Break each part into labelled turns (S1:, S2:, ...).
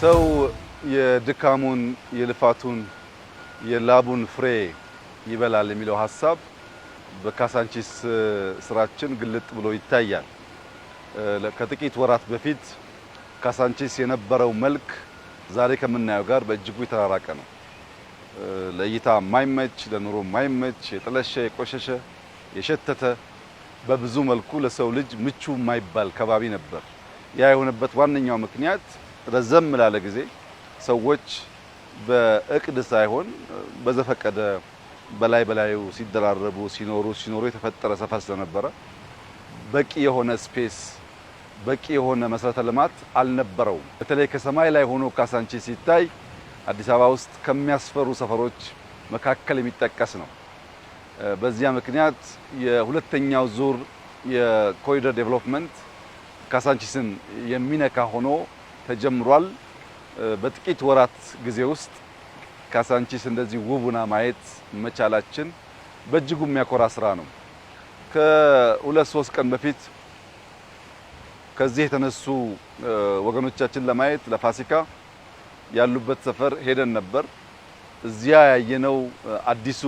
S1: ሰው የድካሙን የልፋቱን የላቡን ፍሬ ይበላል የሚለው ሐሳብ በካሳንቺስ ስራችን ግልጥ ብሎ ይታያል። ከጥቂት ወራት በፊት ካሳንቺስ የነበረው መልክ ዛሬ ከምናየው ጋር በእጅጉ የተራራቀ ነው። ለእይታ የማይመች ለኑሮ የማይመች የጠለሸ የቆሸሸ የሸተተ በብዙ መልኩ ለሰው ልጅ ምቹ የማይባል ከባቢ ነበር። ያ የሆነበት ዋነኛው ምክንያት ረዘም ላለ ጊዜ ሰዎች በእቅድ ሳይሆን በዘፈቀደ በላዩ ሲደራረቡ ሲኖሩ የተፈጠረ ሰፈር ስለነበረ በቂ የሆነ ስፔስ በቂ የሆነ መሰረተ ልማት አልነበረውም። በተለይ ከሰማይ ላይ ሆኖ ካሳንቺስ ሲታይ አዲስ አበባ ውስጥ ከሚያስፈሩ ሰፈሮች መካከል የሚጠቀስ ነው። በዚያ ምክንያት የሁለተኛው ዙር የኮሪደር ዴቨሎፕመንት ካሳንቺስን የሚነካ ሆኖ ተጀምሯል። በጥቂት ወራት ጊዜ ውስጥ ካሳንቺስ እንደዚህ ውቡና ማየት መቻላችን በእጅጉ የሚያኮራ ስራ ነው። ከ2-3 ቀን በፊት ከዚህ የተነሱ ወገኖቻችን ለማየት ለፋሲካ ያሉበት ሰፈር ሄደን ነበር። እዚያ ያየነው አዲሱ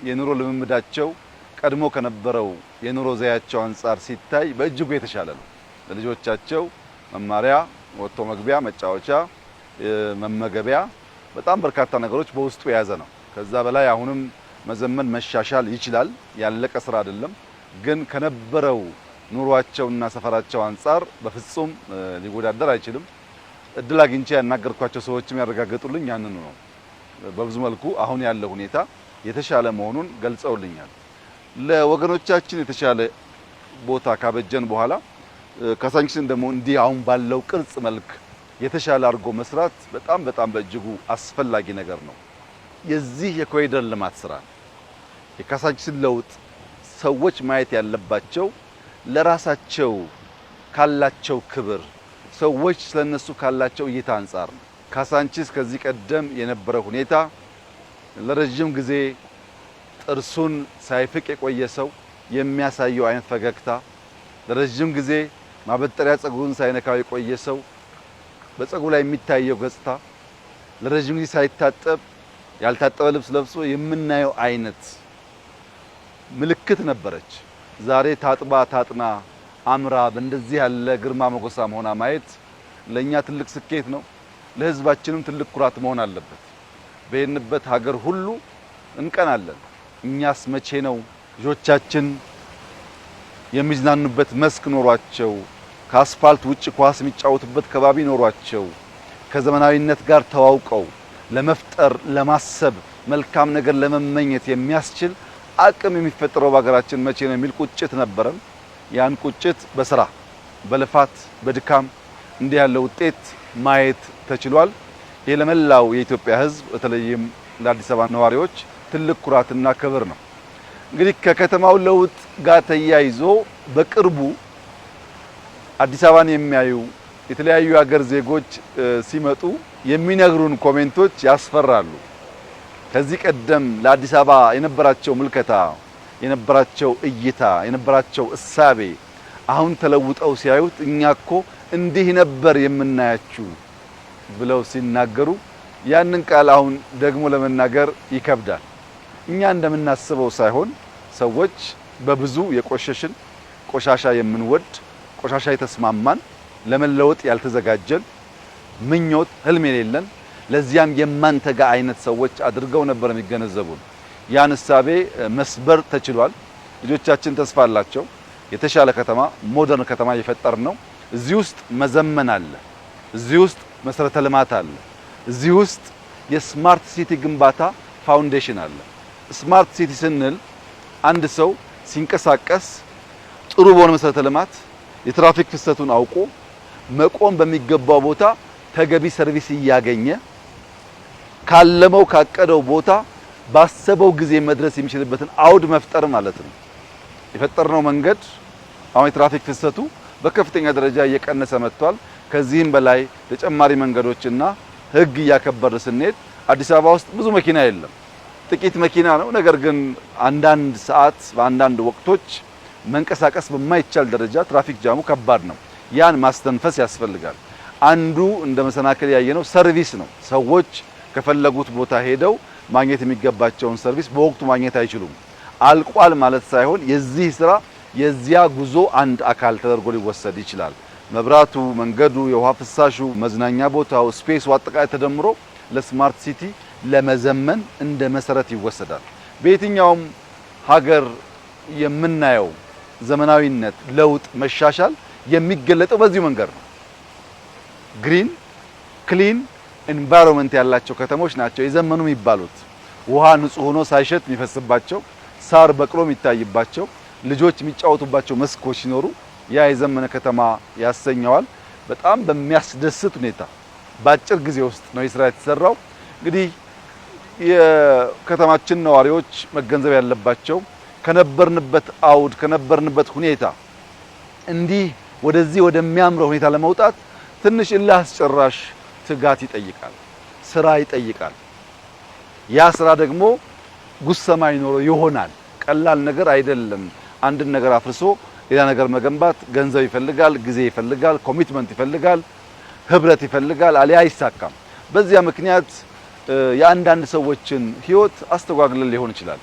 S1: የኑሮ ልምምዳቸው ቀድሞ ከነበረው የኑሮ ዘያቸው አንጻር ሲታይ በእጅጉ የተሻለ ነው። ለልጆቻቸው መማሪያ፣ ወጥቶ መግቢያ፣ መጫወቻ፣ መመገቢያ በጣም በርካታ ነገሮች በውስጡ የያዘ ነው። ከዛ በላይ አሁንም መዘመን መሻሻል ይችላል። ያለቀ ስራ አይደለም። ግን ከነበረው ኑሯቸውና ሰፈራቸው አንጻር በፍጹም ሊወዳደር አይችልም። እድል አግኝቼ ያናገርኳቸው ሰዎችም ያረጋገጡልኝ ያንኑ ነው። በብዙ መልኩ አሁን ያለው ሁኔታ የተሻለ መሆኑን ገልጸውልኛል። ለወገኖቻችን የተሻለ ቦታ ካበጀን በኋላ ካሳንቺስን ደግሞ እንዲህ አሁን ባለው ቅርጽ መልክ የተሻለ አድርጎ መስራት በጣም በእጅጉ አስፈላጊ ነገር ነው። የዚህ የኮሪደር ልማት ስራ የካሳንቺስን ለውጥ ሰዎች ማየት ያለባቸው ለራሳቸው ካላቸው ክብር፣ ሰዎች ስለነሱ ካላቸው እይታ አንጻር ነው። ካሳንቺስ ከዚህ ቀደም የነበረ ሁኔታ ለረጅም ጊዜ ጥርሱን ሳይፍቅ የቆየ ሰው የሚያሳየው አይነት ፈገግታ፣ ለረጅም ጊዜ ማበጠሪያ ጸጉሩን ሳይነካው የቆየ ሰው በጸጉሩ ላይ የሚታየው ገጽታ፣ ለረጅም ጊዜ ሳይታጠብ ያልታጠበ ልብስ ለብሶ የምናየው አይነት ምልክት ነበረች። ዛሬ ታጥባ ታጥና አምራ በእንደዚህ ያለ ግርማ ሞገሳ መሆና ማየት ለኛ ትልቅ ስኬት ነው። ለህዝባችንም ትልቅ ኩራት መሆን አለበት። በየንበት ሀገር ሁሉ እንቀናለን። እኛስ መቼ ነው ልጆቻችን የሚዝናኑበት መስክ ኖሯቸው ከአስፋልት ውጭ ኳስ የሚጫወቱበት ከባቢ ኖሯቸው ከዘመናዊነት ጋር ተዋውቀው ለመፍጠር ለማሰብ መልካም ነገር ለመመኘት የሚያስችል አቅም የሚፈጠረው በሀገራችን መቼ ነው የሚል ቁጭት ነበረን። ያን ቁጭት በስራ በልፋት በድካም እንዲህ ያለ ውጤት ማየት ተችሏል። ይህ ለመላው የኢትዮጵያ ሕዝብ በተለይም ለአዲስ አበባ ነዋሪዎች ትልቅ ኩራትና ክብር ነው። እንግዲህ ከከተማው ለውጥ ጋር ተያይዞ በቅርቡ አዲስ አበባን የሚያዩ የተለያዩ ሀገር ዜጎች ሲመጡ የሚነግሩን ኮሜንቶች ያስፈራሉ። ከዚህ ቀደም ለአዲስ አበባ የነበራቸው ምልከታ፣ የነበራቸው እይታ፣ የነበራቸው እሳቤ አሁን ተለውጠው ሲያዩት እኛኮ እንዲህ ነበር የምናያችሁ ብለው ሲናገሩ ያንን ቃል አሁን ደግሞ ለመናገር ይከብዳል። እኛ እንደምናስበው ሳይሆን ሰዎች በብዙ የቆሸሽን ቆሻሻ የምንወድ ቆሻሻ የተስማማን ለመለወጥ ያልተዘጋጀን ምኞት ህልም የሌለን ለዚያም የማንተጋ አይነት ሰዎች አድርገው ነበር የሚገነዘቡን። ያን እሳቤ መስበር ተችሏል። ልጆቻችን ተስፋ አላቸው። የተሻለ ከተማ ሞደርን ከተማ እየፈጠር ነው። እዚህ ውስጥ መዘመን አለ። እዚህ ውስጥ መሰረተ ልማት አለ። እዚህ ውስጥ የስማርት ሲቲ ግንባታ ፋውንዴሽን አለ። ስማርት ሲቲ ስንል አንድ ሰው ሲንቀሳቀስ ጥሩ በሆነ መሰረተ ልማት የትራፊክ ፍሰቱን አውቆ መቆም በሚገባው ቦታ ተገቢ ሰርቪስ እያገኘ ካለመው ካቀደው ቦታ ባሰበው ጊዜ መድረስ የሚችልበትን አውድ መፍጠር ማለት ነው። የፈጠርነው መንገድ አሁን የትራፊክ ፍሰቱ በከፍተኛ ደረጃ እየቀነሰ መጥቷል። ከዚህም በላይ ተጨማሪ መንገዶችና ህግ እያከበረ ስንሄድ አዲስ አበባ ውስጥ ብዙ መኪና የለም፣ ጥቂት መኪና ነው። ነገር ግን አንዳንድ ሰዓት በአንዳንድ ወቅቶች መንቀሳቀስ በማይቻል ደረጃ ትራፊክ ጃሙ ከባድ ነው። ያን ማስተንፈስ ያስፈልጋል። አንዱ እንደ መሰናከል ያየነው ሰርቪስ ነው። ሰዎች ከፈለጉት ቦታ ሄደው ማግኘት የሚገባቸውን ሰርቪስ በወቅቱ ማግኘት አይችሉም። አልቋል ማለት ሳይሆን የዚህ ስራ የዚያ ጉዞ አንድ አካል ተደርጎ ሊወሰድ ይችላል። መብራቱ፣ መንገዱ፣ የውሃ ፍሳሹ፣ መዝናኛ ቦታው፣ ስፔሱ አጠቃላይ ተደምሮ ለስማርት ሲቲ ለመዘመን እንደ መሰረት ይወሰዳል። በየትኛውም ሀገር የምናየው ዘመናዊነት፣ ለውጥ፣ መሻሻል የሚገለጠው በዚሁ መንገድ ነው። ግሪን ክሊን ኤንቫይሮንመንት ያላቸው ከተሞች ናቸው የዘመኑ የሚባሉት። ውሃ ንጹህ ሆኖ ሳይሸት የሚፈስባቸው፣ ሳር በቅሎ የሚታይባቸው፣ ልጆች የሚጫወቱባቸው መስኮች ሲኖሩ ያ የዘመነ ከተማ ያሰኘዋል። በጣም በሚያስደስት ሁኔታ በአጭር ጊዜ ውስጥ ነው ስራ የተሰራው። እንግዲህ የከተማችን ነዋሪዎች መገንዘብ ያለባቸው ከነበርንበት አውድ ከነበርንበት ሁኔታ እንዲህ ወደዚህ ወደሚያምረው ሁኔታ ለመውጣት ትንሽ እልህ አስጨራሽ ትጋት ይጠይቃል፣ ስራ ይጠይቃል። ያ ስራ ደግሞ ጉሰማ ይኖረው ይሆናል። ቀላል ነገር አይደለም። አንድን ነገር አፍርሶ ሌላ ነገር መገንባት ገንዘብ ይፈልጋል፣ ጊዜ ይፈልጋል፣ ኮሚትመንት ይፈልጋል፣ ህብረት ይፈልጋል። አሊያ አይሳካም። በዚያ ምክንያት የአንዳንድ ሰዎችን ህይወት አስተጓግለን ሊሆን ይችላል።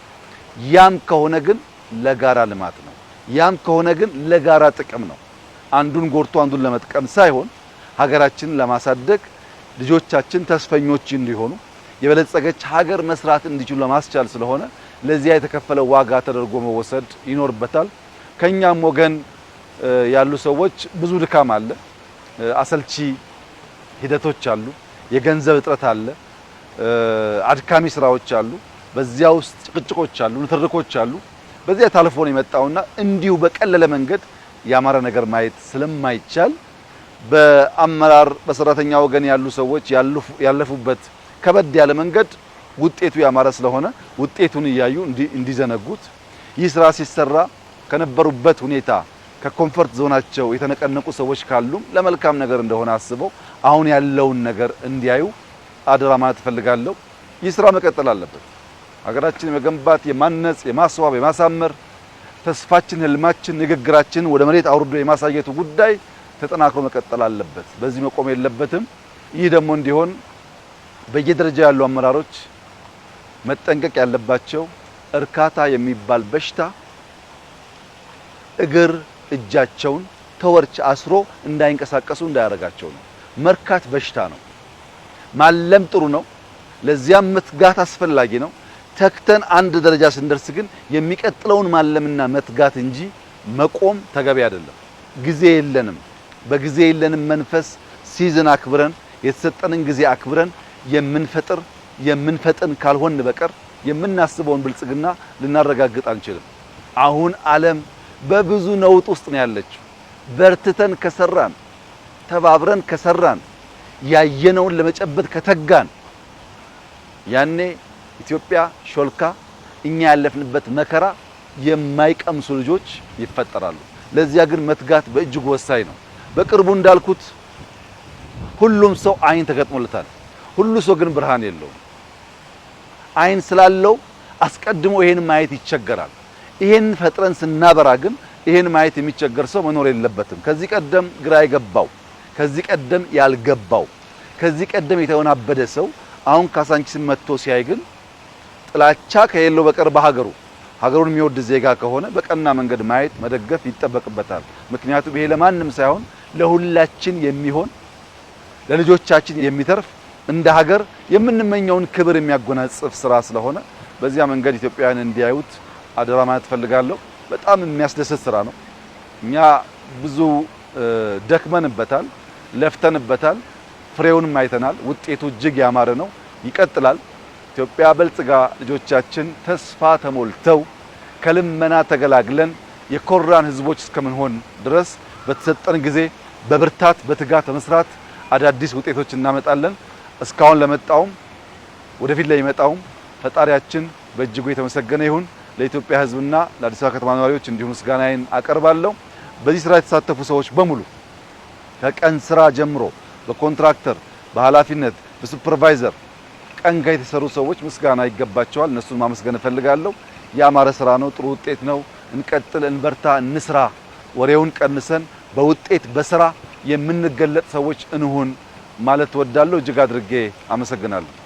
S1: ያም ከሆነ ግን ለጋራ ልማት ነው። ያም ከሆነ ግን ለጋራ ጥቅም ነው። አንዱን ጎርቶ አንዱን ለመጥቀም ሳይሆን ሀገራችንን ለማሳደግ ልጆቻችን ተስፈኞች እንዲሆኑ የበለጸገች ሀገር መስራት እንዲችሉ ለማስቻል ስለሆነ ለዚያ የተከፈለ ዋጋ ተደርጎ መወሰድ ይኖርበታል። ከኛም ወገን ያሉ ሰዎች ብዙ ድካም አለ፣ አሰልቺ ሂደቶች አሉ፣ የገንዘብ እጥረት አለ፣ አድካሚ ስራዎች አሉ፣ በዚያ ውስጥ ጭቅጭቆች አሉ፣ ንትርኮች አሉ። በዚያ ታልፎ ነው የመጣውና እንዲሁ በቀለለ መንገድ ያማረ ነገር ማየት ስለማይቻል በአመራር በሰራተኛ ወገን ያሉ ሰዎች ያለፉበት ከበድ ያለ መንገድ ውጤቱ ያማረ ስለሆነ ውጤቱን እያዩ እንዲዘነጉት ይህ ስራ ሲሰራ ከነበሩበት ሁኔታ ከኮምፎርት ዞናቸው የተነቀነቁ ሰዎች ካሉም ለመልካም ነገር እንደሆነ አስበው አሁን ያለውን ነገር እንዲያዩ አደራ ማለት እፈልጋለሁ። ይህ ስራ መቀጠል አለበት። ሀገራችን የመገንባት የማነጽ የማስዋብ የማሳመር ተስፋችን ህልማችን ንግግራችን ወደ መሬት አውርዶ የማሳየቱ ጉዳይ ተጠናክሮ መቀጠል አለበት። በዚህ መቆም የለበትም። ይህ ደግሞ እንዲሆን በየደረጃ ያሉ አመራሮች መጠንቀቅ ያለባቸው እርካታ የሚባል በሽታ እግር እጃቸውን ተወርች አስሮ እንዳይንቀሳቀሱ እንዳያረጋቸው ነው። መርካት በሽታ ነው። ማለም ጥሩ ነው። ለዚያም መትጋት አስፈላጊ ነው። ተክተን አንድ ደረጃ ስንደርስ ግን የሚቀጥለውን ማለምና መትጋት እንጂ መቆም ተገቢ አይደለም። ጊዜ የለንም። በጊዜ የለንም መንፈስ ሲዝን አክብረን የተሰጠንን ጊዜ አክብረን የምንፈጥን ካልሆን በቀር የምናስበውን ብልጽግና ልናረጋግጥ አንችልም። አሁን ዓለም በብዙ ነውጥ ውስጥ ነው ያለችው። በርትተን ከሰራን ተባብረን ከሰራን ያየነውን ለመጨበጥ ከተጋን ያኔ ኢትዮጵያ ሾልካ እኛ ያለፍንበት መከራ የማይቀምሱ ልጆች ይፈጠራሉ። ለዚያ ግን መትጋት በእጅጉ ወሳኝ ነው። በቅርቡ እንዳልኩት ሁሉም ሰው አይን ተገጥሞለታል። ሁሉ ሰው ግን ብርሃን የለውም። አይን ስላለው አስቀድሞ ይሄን ማየት ይቸገራል። ይሄን ፈጥረን ስናበራ ግን ይሄን ማየት የሚቸገር ሰው መኖር የለበትም። ከዚህ ቀደም ግራ የገባው፣ ከዚህ ቀደም ያልገባው፣ ከዚህ ቀደም የተወናበደ ሰው አሁን ካሳንቺስን መጥቶ ሲያይ ግን ጥላቻ ከሌለው በቀር ሀገሩን የሚወድ ዜጋ ከሆነ በቀና መንገድ ማየት መደገፍ ይጠበቅበታል። ምክንያቱም ይሄ ለማንም ሳይሆን ለሁላችን የሚሆን ለልጆቻችን የሚተርፍ እንደ ሀገር የምንመኘውን ክብር የሚያጎናጽፍ ስራ ስለሆነ በዚያ መንገድ ኢትዮጵያውያን እንዲያዩት አደራ ማለት ፈልጋለሁ። በጣም የሚያስደስት ስራ ነው። እኛ ብዙ ደክመንበታል፣ ለፍተንበታል፣ ፍሬውንም አይተናል። ውጤቱ እጅግ ያማረ ነው። ይቀጥላል። ኢትዮጵያ በልጽጋ ልጆቻችን ተስፋ ተሞልተው ከልመና ተገላግለን የኮራን ህዝቦች እስከምንሆን ድረስ በተሰጠን ጊዜ በብርታት በትጋት በመስራት አዳዲስ ውጤቶች እናመጣለን። እስካሁን ለመጣውም ወደፊት ለሚመጣውም ፈጣሪያችን በእጅጉ የተመሰገነ ይሁን። ለኢትዮጵያ ህዝብና ለአዲስ አበባ ከተማ ነዋሪዎች እንዲሁም ምስጋናዬን አቀርባለሁ። በዚህ ስራ የተሳተፉ ሰዎች በሙሉ ከቀን ስራ ጀምሮ በኮንትራክተር፣ በኃላፊነት፣ በሱፐርቫይዘር ቀን ጋር የተሰሩ ሰዎች ምስጋና ይገባቸዋል። እነሱን ማመስገን እፈልጋለሁ። ያማረ ስራ ነው። ጥሩ ውጤት ነው። እንቀጥል፣ እንበርታ፣ እንስራ። ወሬውን ቀንሰን በውጤት በስራ የምንገለጥ ሰዎች እንሁን ማለት ወዳለው እጅግ አድርጌ አመሰግናለሁ።